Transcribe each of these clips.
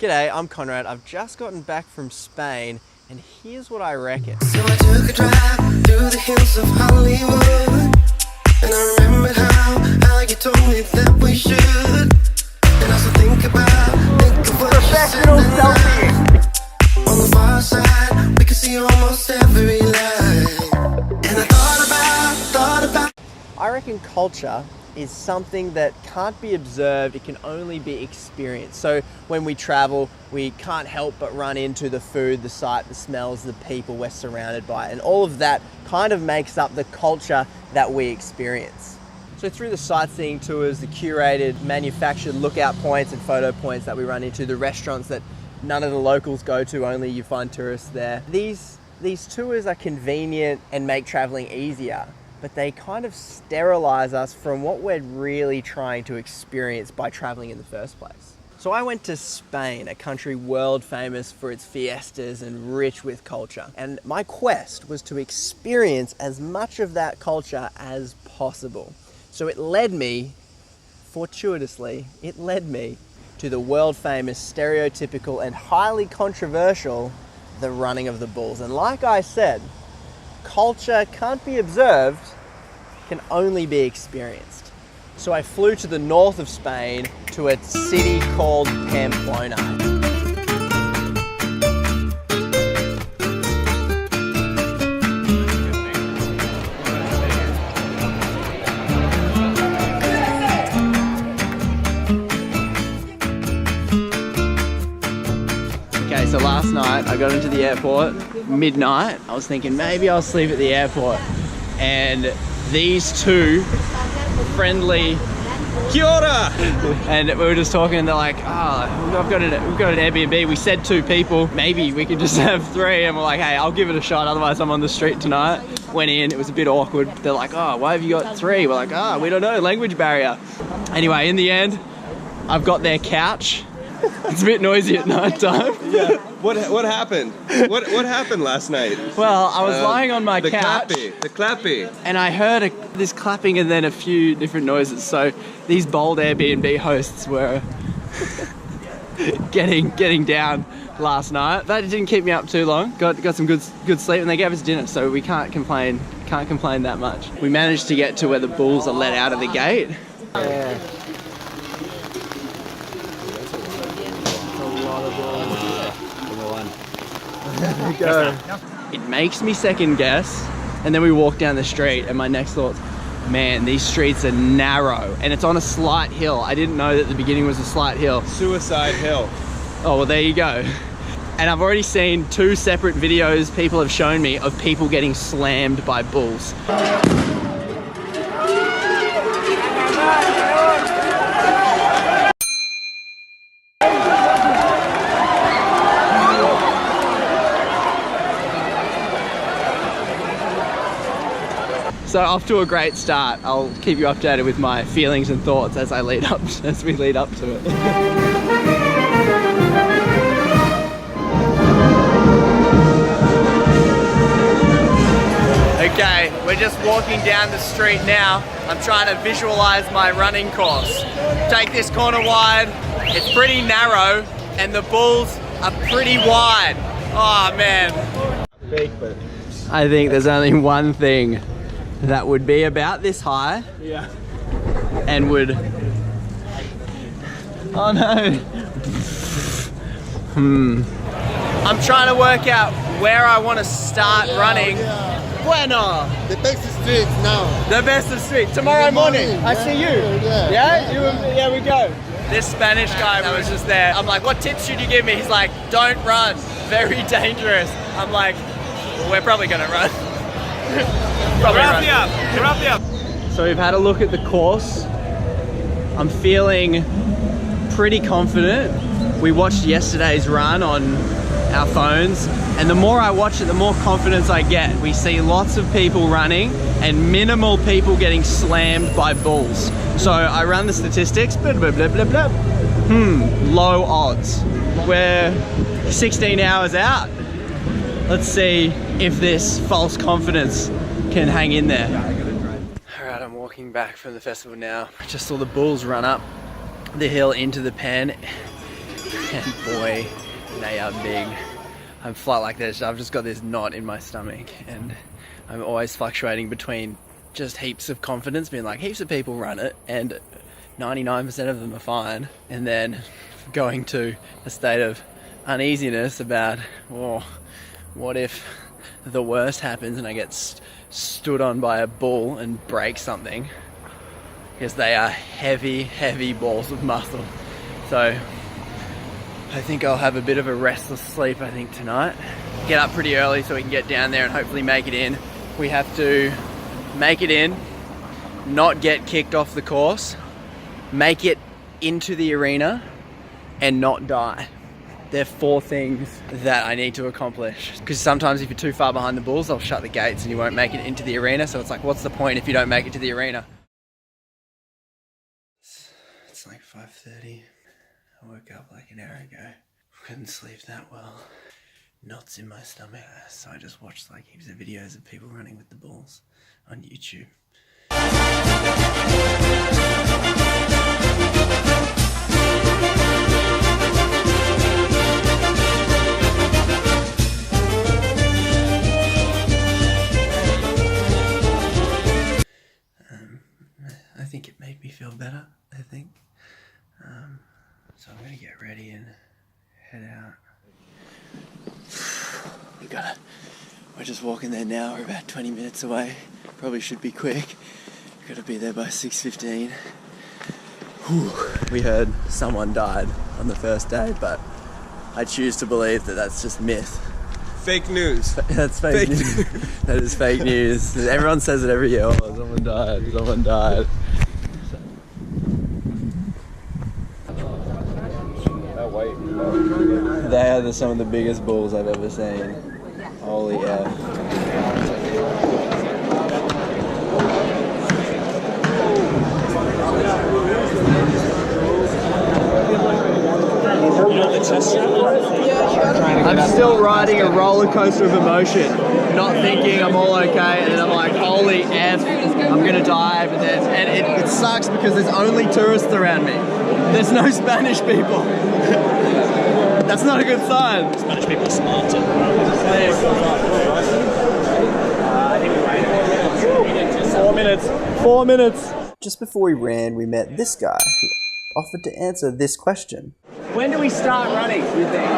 G'day, I'm Conrad. I've just gotten back from Spain, and here's what I reckon. So I took a drive through the hills of Hollywood, and I remembered how you told me that we should. And I still think of what Professional you said selfie. On the far side, we can see almost every light. And I thought about I reckon culture is something that can't be observed, it can only be experienced. So when we travel, we can't help but run into the food, the sight, the smells, the people we're surrounded by, and all of that kind of makes up the culture that we experience. So through the sightseeing tours, the curated, manufactured lookout points and photo points that we run into, the restaurants that none of the locals go to, only you find tourists there. These tours are convenient and make traveling easier, but they kind of sterilize us from what we're really trying to experience by traveling in the first place. So I went to Spain, a country world famous for its fiestas and rich with culture. And my quest was to experience as much of that culture as possible. So it led me, fortuitously, to the world famous, stereotypical and highly controversial, the running of the bulls. And like I said, culture can't be observed, can only be experienced. So I flew to the north of Spain to a city called Pamplona. Okay, so last night I got into the airport, midnight. I was thinking maybe I'll sleep at the airport. And these two friendly kia ora! And we were just talking and they're like, we've got an Airbnb. We said 2 people, maybe we could just have 3. And we're like, hey, I'll give it a shot, otherwise I'm on the street tonight. Went in, it was a bit awkward. They're like, why have you got 3? We're like, we don't know, language barrier. Anyway, in the end, I've got their couch. It's a bit noisy at night time. Yeah. What happened? What happened last night? Well, I was lying on my couch. The clappy. And I heard this clapping and then a few different noises. So these bold Airbnb hosts were getting down last night. That didn't keep me up too long. Got some good sleep, and they gave us dinner, so we can't complain that much. We managed to get to where the bulls are let out of the gate. Yeah. There we go. It makes me second guess, and then we walk down the street and my next thoughts, man, these streets are narrow and it's on a slight hill. I didn't know that the beginning was a slight hill. Suicide hill. Oh, well, there you go. And I've already seen 2 separate videos people have shown me of people getting slammed by bulls. So off to a great start. I'll keep you updated with my feelings and thoughts as we lead up to it. Okay, we're just walking down the street now. I'm trying to visualize my running course. Take this corner wide. It's pretty narrow, and the bulls are pretty wide. Oh man. I think there's only one thing that would be about this high, yeah, and would, oh no, I'm trying to work out where I want to start running. Bueno, the best street now. The best of street. Tomorrow morning, I see you. Yeah, we go. This Spanish guy that was just there, I'm like, what tips should you give me? He's like, don't run, very dangerous. I'm like, well, we're probably gonna run. So we've had a look at the course. I'm feeling pretty confident. We watched yesterday's run on our phones, and the more I watch it, the more confidence I get. We see lots of people running and minimal people getting slammed by bulls. So I run the statistics, blah, blah, blah, blah, blah. Low odds. We're 16 hours out. Let's see if this false confidence can hang in there. Alright, I'm walking back from the festival now. I just saw the bulls run up the hill into the pen. and boy, they are big. I'm flat like this, I've just got this knot in my stomach, and I'm always fluctuating between just heaps of confidence, being like, heaps of people run it, and 99% of them are fine, and then going to a state of uneasiness about, oh, what if the worst happens and I get stood on by a bull and break something, because they are heavy balls of muscle. So I think I'll have a bit of a restless sleep, I think, tonight. Get up pretty early so we can get down there and hopefully make it in. We have to make it in, not get kicked off the course, make it into the arena, and not die. They're 4 things that I need to accomplish. Because sometimes if you're too far behind the bulls, they'll shut the gates and you won't make it into the arena. So it's like, what's the point if you don't make it to the arena? It's like 5:30. I woke up like an hour ago. Couldn't sleep that well. Knots in my stomach. So I just watched like heaps of videos of people running with the bulls on YouTube. I think it made me feel better, I think. So I'm gonna get ready and head out. We're just walking there now, we're about 20 minutes away. Probably should be quick. Gotta be there by 6:15. We heard someone died on the first day, but I choose to believe that that's just myth. Fake news. That's fake news. That is fake news. Everyone says it every year. Oh, someone died. Someone died. They are some of the biggest bulls I've ever seen. Holy hell. I'm still riding a roller coaster of emotion, not thinking I'm all okay, and then I'm like, holy F, I'm gonna die, but it sucks because there's only tourists around me. There's no Spanish people. That's not a good sign. Spanish people are smarter. 4 minutes. 4 minutes. Just before we ran, we met this guy who offered to answer this question. When do we start running, do you think?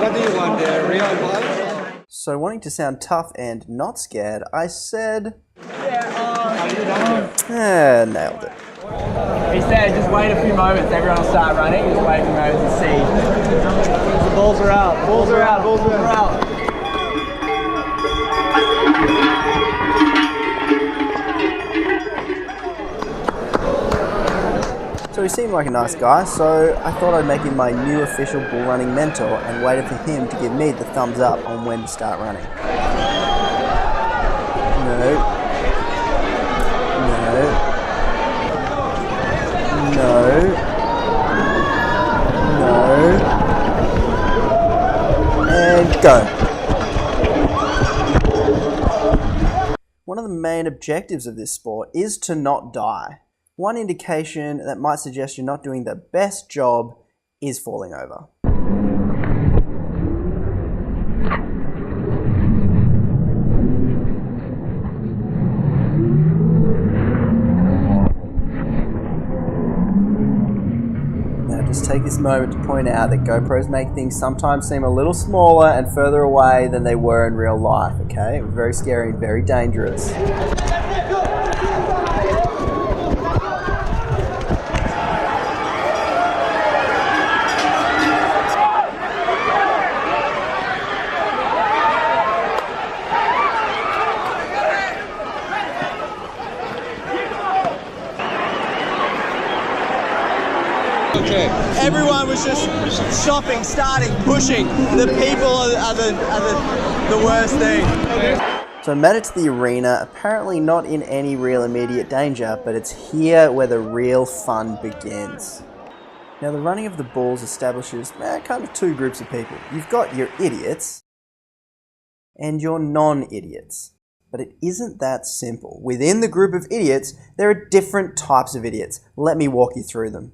What do you want, real advice? So wanting to sound tough and not scared, I said... nailed it. He said, just wait a few moments, everyone will start running, just wait a few moments and see. The balls are out, balls are out, balls are out. So he seemed like a nice guy, so I thought I'd make him my new official bull running mentor and waited for him to give me the thumbs up on when to start running. And go. One of the main objectives of this sport is to not die. One indication that might suggest you're not doing the best job is falling over. Now just take this moment to point out that GoPros make things sometimes seem a little smaller and further away than they were in real life, okay? It was very scary and very dangerous. Okay. Everyone was just stopping, starting, pushing. The people are the worst thing. So I made it to the arena, apparently not in any real immediate danger, but it's here where the real fun begins. Now the running of the bulls establishes kind of 2 groups of people. You've got your idiots and your non-idiots. But it isn't that simple. Within the group of idiots, there are different types of idiots. Let me walk you through them.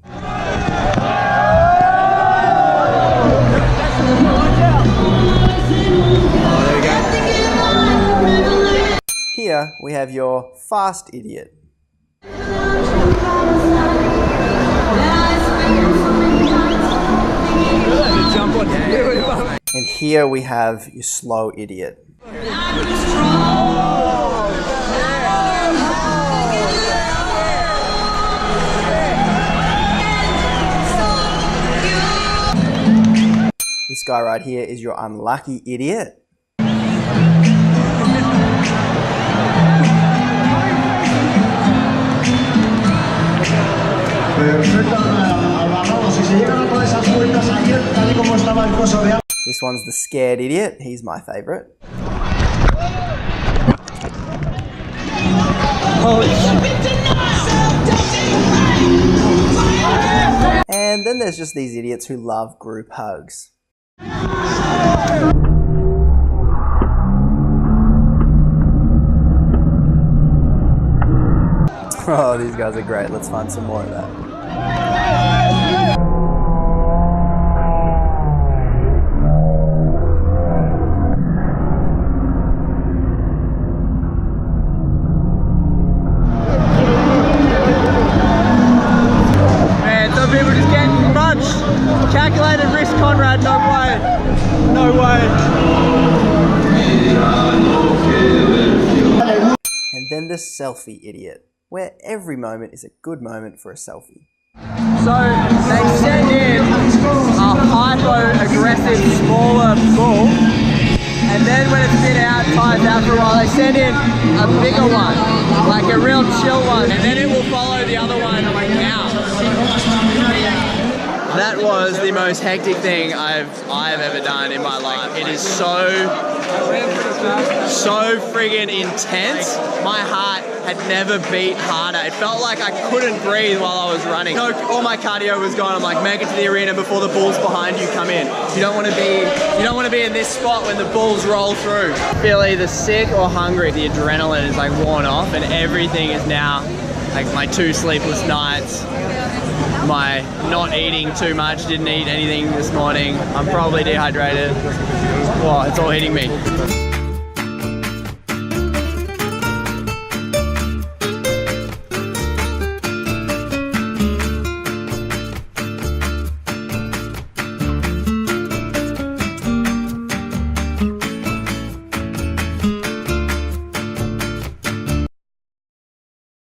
here we have your fast idiot. And here we have your slow idiot. This guy right here is your unlucky idiot. This one's the scared idiot. He's my favorite. And then there's just these idiots who love group hugs. Oh, these guys are great. Let's find some more of that. Man, some people just getting munched. Calculated risk, Conrad. No way. No way. And then the selfie idiot, where every moment is a good moment for a selfie. So they send in a hypo-aggressive, smaller bull, and then when it's been out, tires out for a while, they send in a bigger one, like a real chill one, and then it will follow the other one out. That was the most hectic thing I've ever done in my life. It is so friggin' intense. My heart had never beat harder. It felt like I couldn't breathe while I was running. All my cardio was gone. I'm like, make it to the arena before the bulls behind you come in. You don't want to be in this spot when the bulls roll through. Feel either sick or hungry. The adrenaline is like worn off, and everything is now like my 2 sleepless nights. My not eating too much, didn't eat anything this morning. I'm probably dehydrated. Well, it's all hitting me.